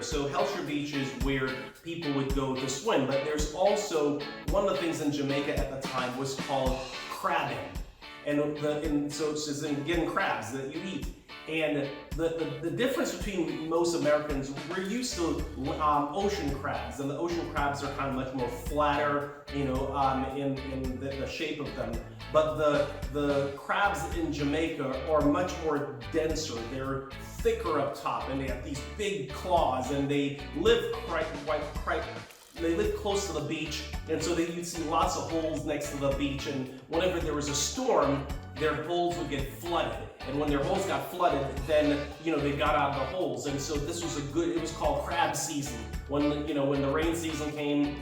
So Helshire Beach is where people would go to swim, but there's also one of the things in Jamaica at the time was called crabbing. So it's just getting crabs that you eat. And the difference between most Americans, we're used to ocean crabs, and the ocean crabs are kind of much more flatter, in the shape of them. But the crabs in Jamaica are much more denser. They're thicker up top, and they have these big claws, and they live they live close to the beach, and so you'd see lots of holes next to the beach, and whenever there was a storm, their holes would get flooded. And when their holes got flooded, then, they got out of the holes. And so this was it was called crab season. When the rain season came,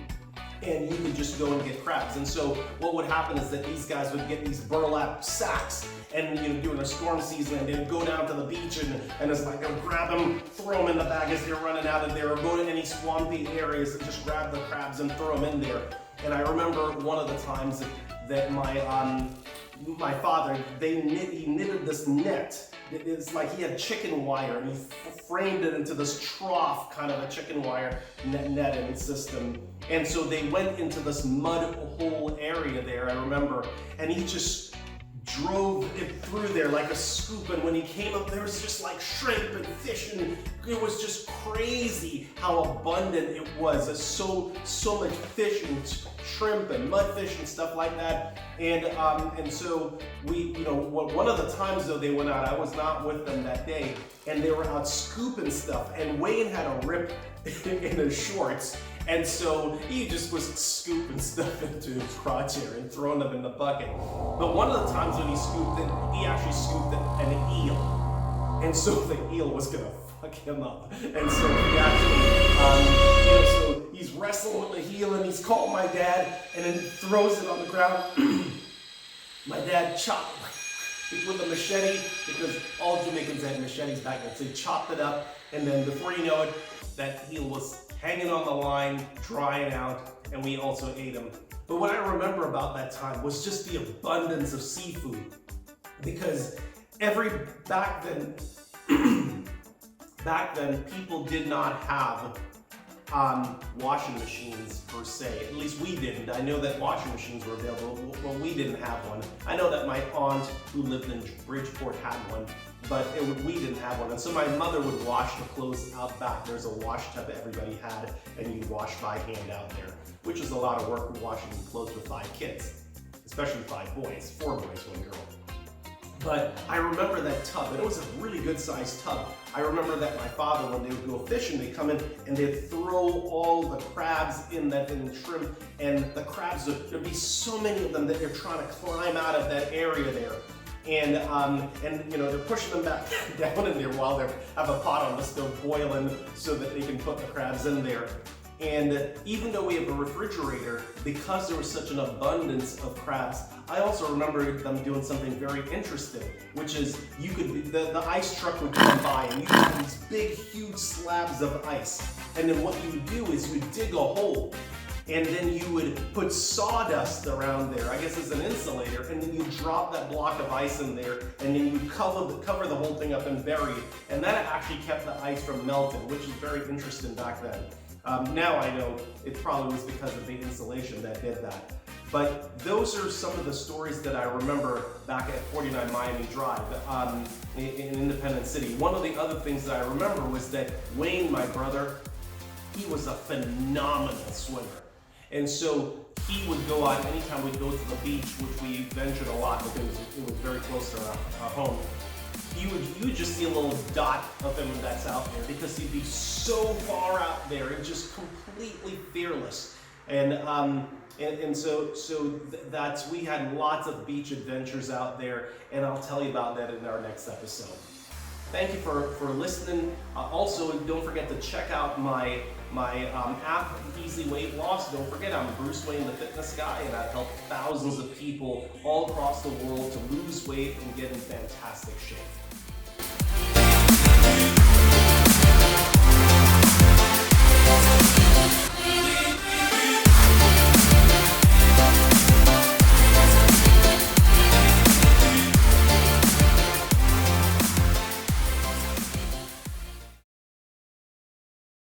and you could just go and get crabs. And so what would happen is that these guys would get these burlap sacks, and during a storm season, and they'd go down to the beach, and it's like they'll grab them, throw them in the bag as they're running out of there, or go to any swampy areas and just grab the crabs and throw them in there. And I remember one of the times that my father, he knitted this net. It's like he had chicken wire, and he framed it into this trough, kind of a chicken wire netting system. And so they went into this mud hole area there, I remember, and he just drove it through there like a scoop, and when he came up, there was just like shrimp and fish, and it was just crazy how abundant it was. There's so much fish and shrimp and mudfish and stuff like that. And so we, one of the times though they went out, I was not with them that day, and they were out scooping stuff, and Wayne had a rip in his shorts. And so he just was scooping stuff into his crotch here and throwing them in the bucket. But one of the times when he scooped it, he actually scooped an eel. And so the eel was gonna fuck him up. And so he actually, so he's wrestling with the eel, and he's called my dad, and then throws it on the ground. My dad chopped with a machete, because all Jamaicans had machetes back then. So he chopped it up, and then before you know it, that eel was hanging on the line, drying out, and we also ate them. But what I remember about that time was just the abundance of seafood, because back then people did not have washing machines per se. At least we didn't. I know that washing machines were available. Well, we didn't have one. I know that my aunt, who lived in Bridgeport, had one, but we didn't have one. And so my mother would wash the clothes out back. There's a wash tub everybody had, and you wash by hand out there, which is a lot of work washing clothes with 5 kids, especially 5 boys, 4 boys, 1 girl. But I remember that tub, and it was a really good sized tub. I remember that my father, when they would go fishing, they'd come in and they'd throw all the crabs in shrimp, and the crabs, there'd be so many of them that they're trying to climb out of that area there. And they're pushing them back down in there while they have a pot on the stove boiling so that they can put the crabs in there. And even though we have a refrigerator, because there was such an abundance of crabs, I also remember them doing something very interesting, which is the ice truck would come by, and you could have these big, huge slabs of ice. And then what you would do is you would dig a hole, and then you would put sawdust around there, I guess as an insulator, and then you drop that block of ice in there, and then you cover the whole thing up and bury it. And that actually kept the ice from melting, which is very interesting back then. Now I know it probably was because of the insulation that did that. But those are some of the stories that I remember back at 49 Miami Drive in Independence City. One of the other things that I remember was that Wayne, my brother, he was a phenomenal swimmer. And so he would go out anytime we'd go to the beach, which we ventured a lot because it was very close to our home. You would just see a little dot of him that's out there, because he'd be so far out there and just completely fearless. And so we had lots of beach adventures out there, and I'll tell you about that in our next episode. Thank you for listening. Also, don't forget to check out my app, Easy Weight Loss. Don't forget, I'm Bruce Wayne, the fitness guy, and I've helped thousands of people all across the world to lose weight and get in fantastic shape.